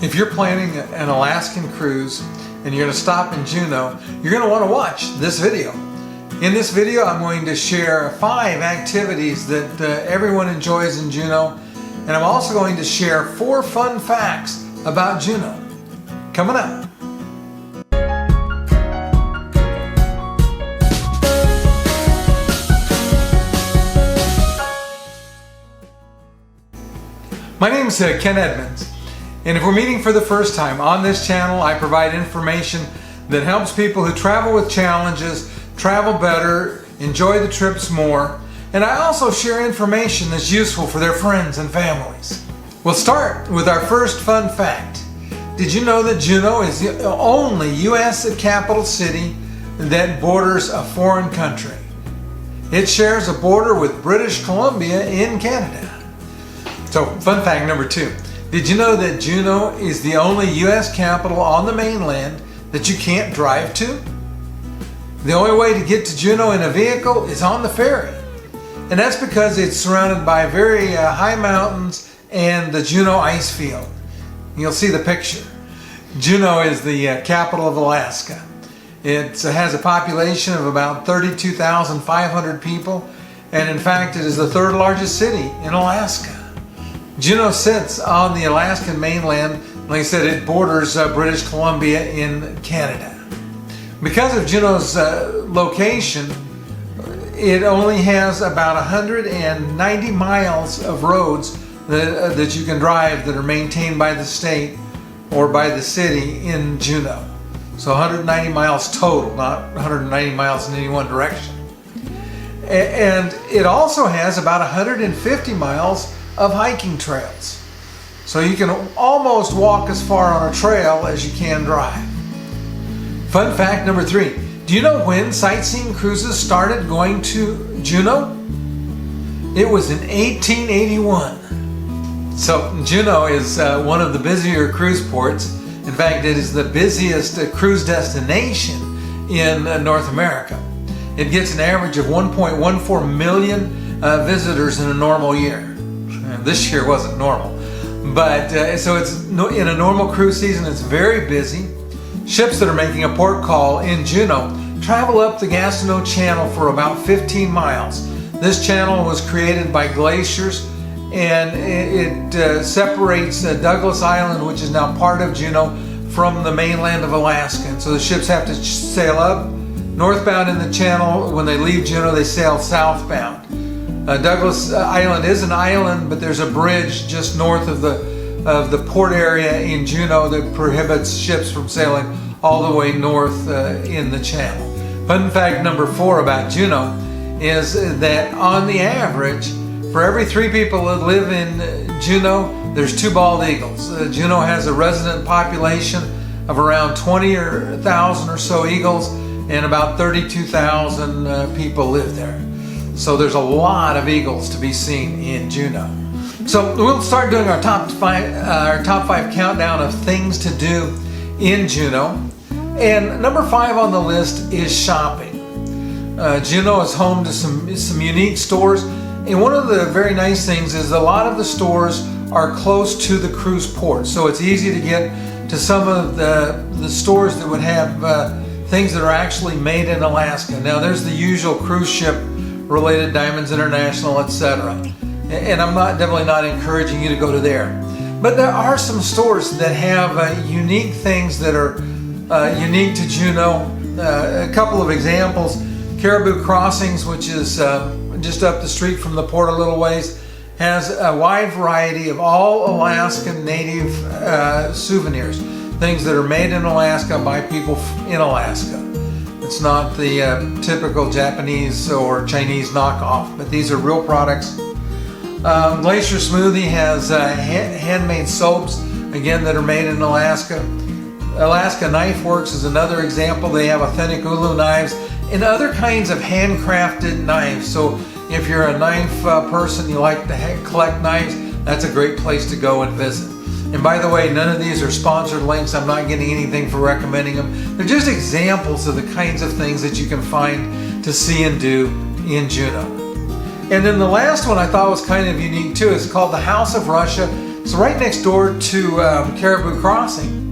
If you're planning an Alaskan cruise and you're going to stop in Juneau, you're going to want to watch this video. In this video, I'm going to share 5 activities that everyone enjoys in Juneau, and I'm also going to share 4 fun facts about Juneau. Coming up. My name is Ken Edmonds, and if we're meeting for the first time, on this channel I provide information that helps people who travel with challenges travel better, enjoy the trips more, and I also share information that's useful for their friends and families. We'll start with our first fun fact. Did you know that Juneau is the only U.S. capital city that borders a foreign country? It shares a border with British Columbia in Canada. So, fun fact number 2. Did you know that Juneau is the only U.S. capital on the mainland that you can't drive to? The only way to get to Juneau in a vehicle is on the ferry. And that's because it's surrounded by very high mountains and the Juneau ice field. You'll see the picture. Juneau is the capital of Alaska. It has a population of about 32,500 people, and in fact it is the 3rd largest city in Alaska. Juneau sits on the Alaskan mainland. Like I said, it borders British Columbia in Canada. Because of Juneau's location, it only has about 190 miles of roads that you can drive that are maintained by the state or by the city in Juneau. So 190 miles total, not 190 miles in any one direction. And it also has about 150 miles of hiking trails. So you can almost walk as far on a trail as you can drive. Fun fact number 3. Do you know when sightseeing cruises started going to Juneau? It was in 1881. So Juneau is one of the busier cruise ports. In fact, it is the busiest cruise destination in North America. It gets an average of 1.14 million visitors in a normal year. This year wasn't normal, but so it's in a normal cruise season. It's very busy. Ships that are making a port call in Juneau travel up the Juneau Channel for about 15 miles. This channel was created by glaciers, and it separates Douglas Island, which is now part of Juneau, from the mainland of Alaska. And so the ships have to sail up northbound in the channel. When they leave Juneau, they sail southbound. Douglas Island is an island, but there's a bridge just north of the port area in Juneau that prohibits ships from sailing all the way north in the channel. Fun fact number 4 about Juneau is that on the average, for every 3 people that live in Juneau, there's 2 bald eagles. Juneau has a resident population of around 20,000 or so eagles, and about 32,000 people live there. So there's a lot of eagles to be seen in Juneau. So we'll start doing our top 5 countdown of things to do in Juneau. And number 5 on the list is shopping. Juneau is home to some unique stores. And one of the very nice things is a lot of the stores are close to the cruise port. So it's easy to get to some of the stores that would have things that are actually made in Alaska. Now there's the usual cruise ship related, Diamonds International, etc. And I'm definitely not encouraging you to go to there. But there are some stores that have unique things that are unique to Juneau. A couple of examples: Caribou Crossings, which is just up the street from the port a little ways, has a wide variety of all Alaskan native souvenirs, things that are made in Alaska by people in Alaska. It's not the typical Japanese or Chinese knockoff, but these are real products. Glacier Smoothie has handmade soaps, again, that are made in Alaska. Alaska Knife Works is another example. They have authentic ulu knives and other kinds of handcrafted knives. So if you're a knife person, you like to collect knives, that's a great place to go and visit. And by the way, none of these are sponsored links. I'm not getting anything for recommending them. They're just examples of the kinds of things that you can find to see and do in Juneau. And then the last one I thought was kind of unique too. It's called the House of Russia. It's right next door to Caribou Crossing.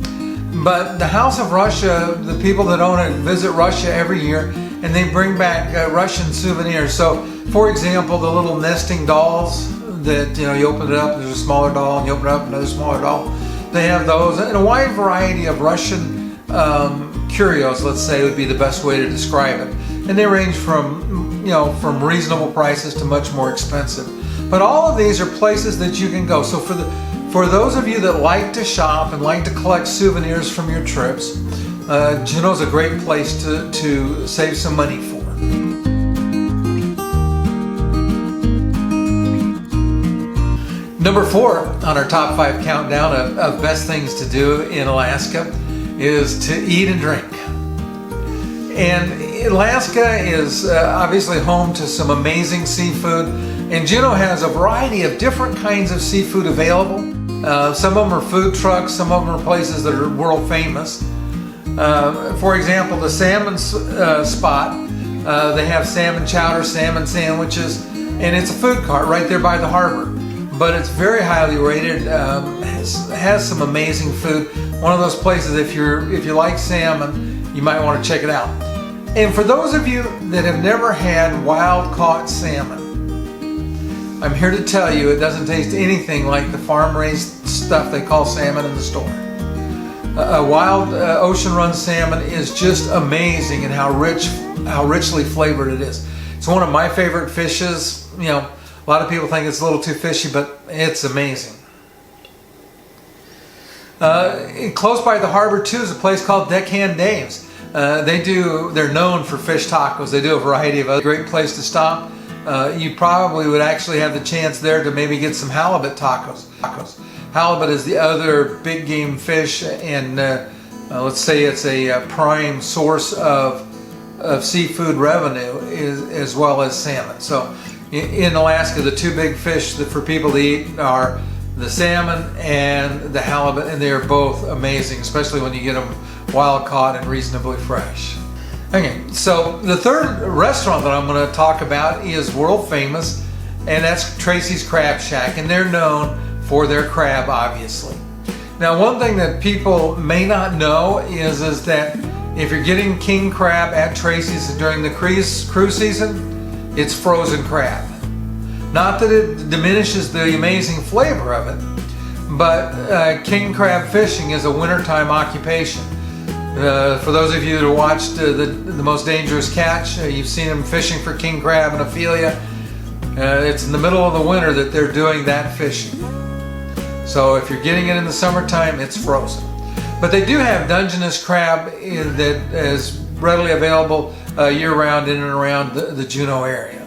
But the House of Russia, the people that own it visit Russia every year, and they bring back Russian souvenirs. So, for example, the little nesting dolls that, you open it up, there's a smaller doll, and you open it up, another smaller doll. They have those, and a wide variety of Russian curios, let's say, would be the best way to describe it. And they range from, from reasonable prices to much more expensive. But all of these are places that you can go. So for those of you that like to shop and like to collect souvenirs from your trips, Juneau's a great place to save some money for. Number 4 on our top 5 countdown of best things to do in Alaska is to eat and drink. And Alaska is obviously home to some amazing seafood, and Juneau has a variety of different kinds of seafood available. Some of them are food trucks, some of them are places that are world famous. For example, the salmon spot, they have salmon chowder, salmon sandwiches, and it's a food cart right there by the harbor. But it's very highly rated, has some amazing food. One of those places, if you like salmon, you might want to check it out. And for those of you that have never had wild caught salmon, I'm here to tell you it doesn't taste anything like the farm raised stuff they call salmon in the store. A wild ocean run salmon is just amazing in how richly flavored it is. It's one of my favorite fishes. A lot of people think it's a little too fishy, but it's amazing. Close by the harbor too is a place called Deckhand Dave's. They're known for fish tacos. They do a variety of other great place to stop. You probably would actually have the chance there to maybe get some halibut tacos. Halibut is the other big game fish, and let's say it's a prime source of seafood revenue as well as salmon. So in Alaska, the two big fish that for people to eat are the salmon and the halibut, and they are both amazing, especially when you get them wild caught and reasonably fresh. Okay, so the third restaurant that I'm going to talk about is world famous, and that's Tracy's Crab Shack, and they're known for their crab, obviously. Now, one thing that people may not know is that if you're getting king crab at Tracy's during the cruise season, it's frozen crab. Not that it diminishes the amazing flavor of it, but king crab fishing is a wintertime occupation. For those of you that watched the Most Dangerous Catch, you've seen them fishing for king crab and Ophelia. It's in the middle of the winter that they're doing that fishing. So if you're getting it in the summertime, it's frozen. But they do have Dungeness crab that is readily available year-round in and around the Juneau area.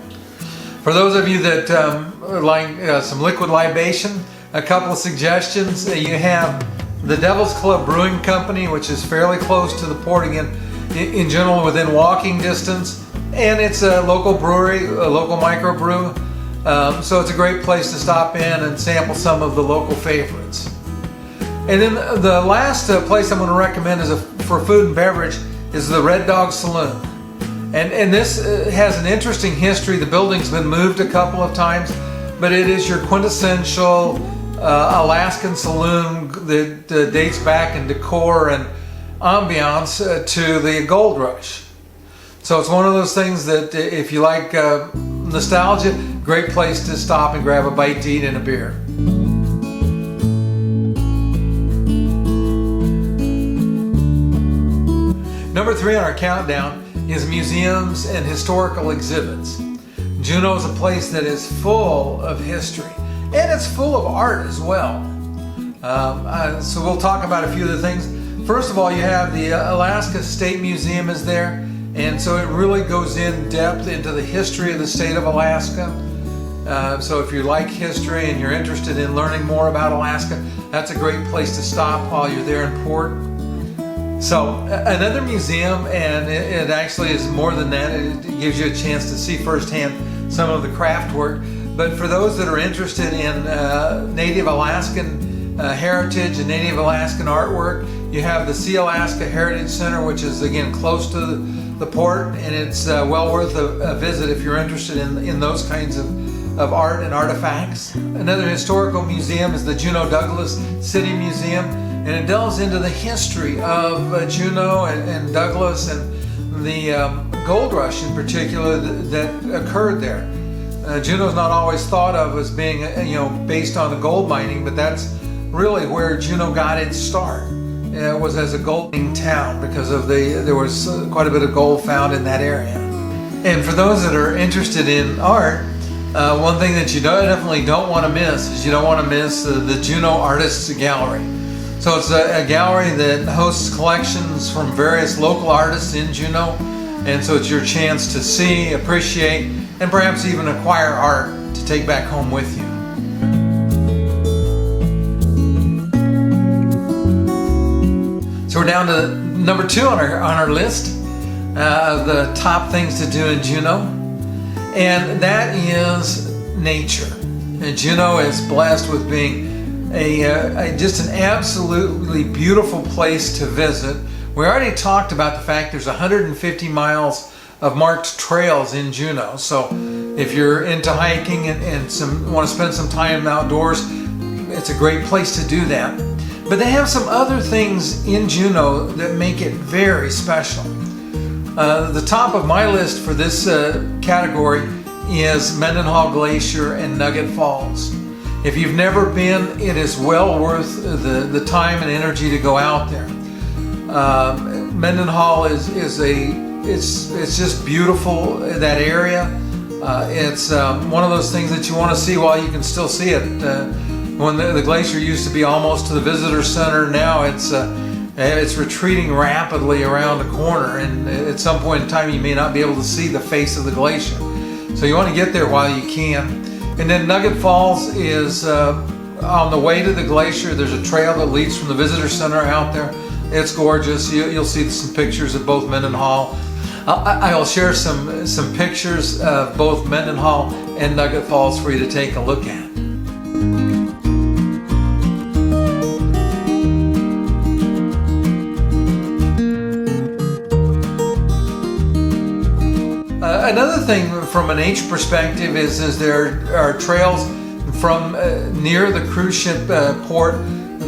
For those of you that like some liquid libation, a couple of suggestions. You have the Devil's Club Brewing Company, which is fairly close to the port, again, in general within walking distance. And it's a local brewery, a local microbrew. So it's a great place to stop in and sample some of the local favorites. And then the last place I'm going to recommend for food and beverage is the Red Dog Saloon. And this has an interesting history. The building's been moved a couple of times, but it is your quintessential Alaskan saloon that dates back in decor and ambiance to the gold rush. So it's one of those things that if you like nostalgia, great place to stop and grab a bite to eat and a beer. Number 3 on our countdown is museums and historical exhibits. Juneau is a place that is full of history, and it's full of art as well. So we'll talk about a few of the things. First of all, you have the Alaska State Museum is there, and so it really goes in depth into the history of the state of Alaska. So if you like history and you're interested in learning more about Alaska, that's a great place to stop while you're there in port. So another museum, and it actually is more than that, it gives you a chance to see firsthand some of the craft work. But for those that are interested in Native Alaskan heritage and Native Alaskan artwork, you have the Sea Alaska Heritage Center, which is again close to the port, and it's well worth a visit if you're interested in those kinds of of art and artifacts. Another historical museum is the Juneau Douglas City Museum, and it delves into the history of Juneau and Douglas and the gold rush in particular that occurred there. Juneau's not always thought of as being, based on the gold mining, but that's really where Juneau got its start. It was as a gold mining town because of there was quite a bit of gold found in that area. And for those that are interested in art, one thing that you definitely don't want to miss is you don't want to miss the Juneau Artists Gallery. So it's a gallery that hosts collections from various local artists in Juneau, and so it's your chance to see, appreciate, and perhaps even acquire art to take back home with you. So we're down to number 2 on our list of the top things to do in Juneau, and that is nature. And Juneau is blessed with being just an absolutely beautiful place to visit. We already talked about the fact there's 150 miles of marked trails in Juneau. So if you're into hiking and want to spend some time outdoors, it's a great place to do that. But they have some other things in Juneau that make it very special. The top of my list for this category is Mendenhall Glacier and Nugget Falls. If you've never been, it is well worth the time and energy to go out there. Mendenhall is just beautiful, that area. It's one of those things that you want to see while you can still see it. When the glacier used to be almost to the visitor center, now it's retreating rapidly around the corner, and at some point in time you may not be able to see the face of the glacier. So you want to get there while you can. And then Nugget Falls is on the way to the glacier. There's a trail that leads from the visitor center out there. It's gorgeous. You'll see some pictures of both Mendenhall. I'll share some pictures of both Mendenhall and Nugget Falls for you to take a look at. Another thing from an nature perspective is there are trails from near the cruise ship port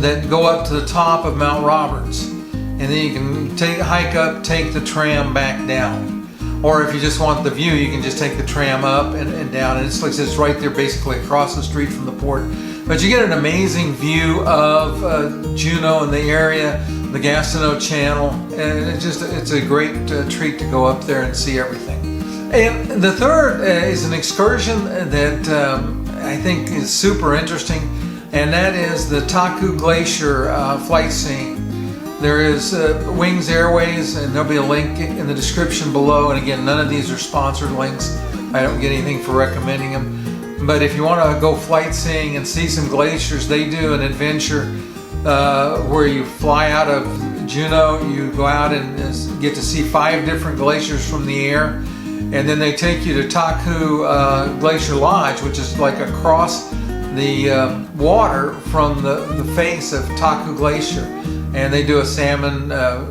that go up to the top of Mount Roberts, and then you can hike up, take the tram back down, or if you just want the view, you can just take the tram up and down, and it's like it's right there, basically across the street from the port. But you get an amazing view of Juneau and the area, the Gastineau Channel, and it's a great treat to go up there and see everything. And the third is an excursion that I think is super interesting, and that is the Taku Glacier flight seeing. There is Wings Airways, and there'll be a link in the description below. And again, none of these are sponsored links. I don't get anything for recommending them. But if you want to go flight seeing and see some glaciers, they do an adventure where you fly out of Juneau, you go out and get to see 5 different glaciers from the air. And then they take you to Taku Glacier Lodge, which is like across the water from the face of Taku Glacier. And they do a salmon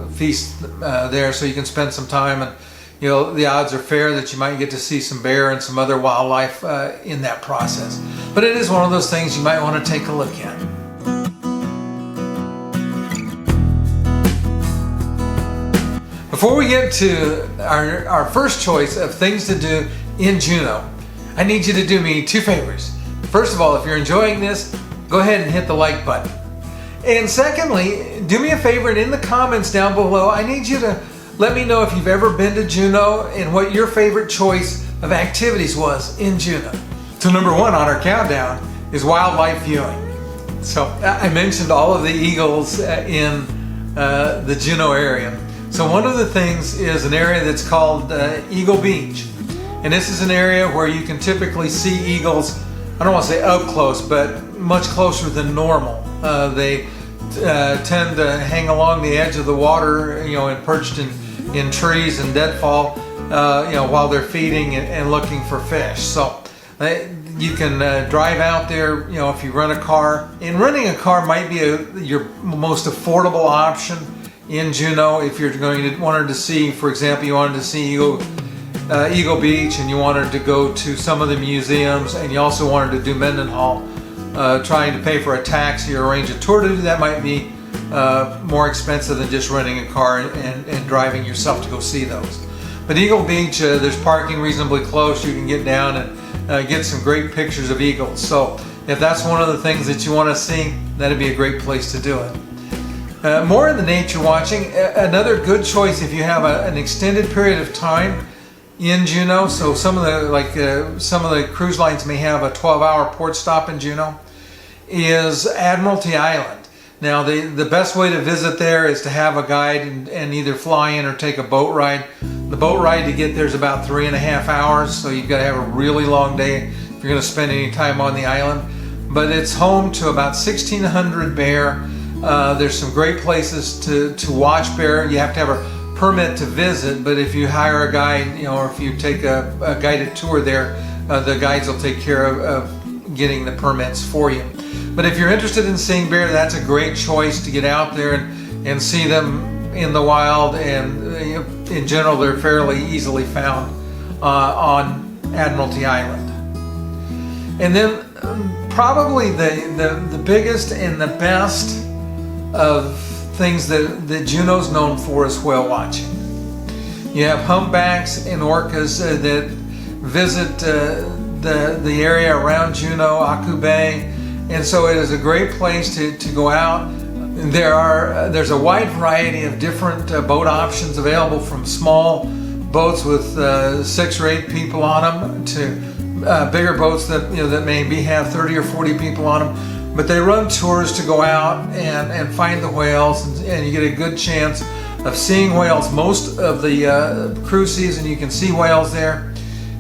feast there, so you can spend some time, and the odds are fair that you might get to see some bear and some other wildlife in that process. But it is one of those things you might want to take a look at. Before we get to our first choice of things to do in Juneau, I need you to do me 2 favors. First of all, if you're enjoying this, go ahead and hit the like button. And secondly, do me a favor, and in the comments down below, I need you to let me know if you've ever been to Juneau and what your favorite choice of activities was in Juneau. So number 1 on our countdown is wildlife viewing. So I mentioned all of the eagles in the Juneau area. So one of the things is an area that's called Eagle Beach. And this is an area where you can typically see eagles, I don't want to say up close, but much closer than normal. They tend to hang along the edge of the water, and perched in trees and deadfall, while they're feeding and looking for fish. So you can drive out there, if you rent a car. And renting a car might be your most affordable option in Juneau if you're wanted to see, for example, you wanted to see Eagle Beach and you wanted to go to some of the museums and you also wanted to do Mendenhall, trying to pay for a taxi or arrange a tour to do that might be more expensive than just renting a car and driving yourself to go see those. But Eagle Beach, there's parking reasonably close. You can get down and get some great pictures of eagles. So if that's one of the things that you want to see, that'd be a great place to do it. More in the nature watching, another good choice if you have an extended period of time in Juneau. So some of the cruise lines may have a 12-hour port stop in Juneau, is Admiralty Island. Now the best way to visit there is to have a guide and either fly in or take a boat ride. The boat ride to get there is about 3.5 hours, so you've got to have a really long day if you're going to spend any time on the island. But it's home to about 1,600 bear. There's some great places to watch bear. You have to have a permit to visit, but if you hire a guide, or if you take a guided tour there, the guides will take care of getting the permits for you. But if you're interested in seeing bear, that's a great choice to get out there and see them in the wild, and in general they're fairly easily found on Admiralty Island. And then probably the biggest and the best of things that Juneau's known for is whale watching. You have humpbacks and orcas that visit the area around Juneau, Aku Bay, and so it is a great place to go out. There's a wide variety of different boat options available, from small boats with 6 or 8 people on them to bigger boats that that maybe have 30 or 40 people on them. But they run tours to go out and find the whales, and you get a good chance of seeing whales. Most of the cruise season you can see whales there.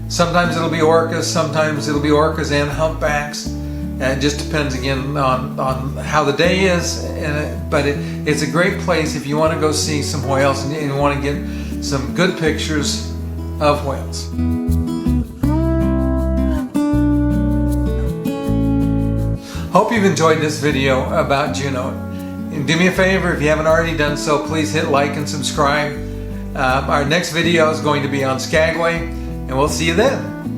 Sometimes it'll be orcas, sometimes it'll be orcas and humpbacks. It just depends again on how the day is, but it's a great place if you want to go see some whales and you want to get some good pictures of whales. Hope you've enjoyed this video about Juneau. And do me a favor, if you haven't already done so, please hit like and subscribe. Our next video is going to be on Skagway, and we'll see you then.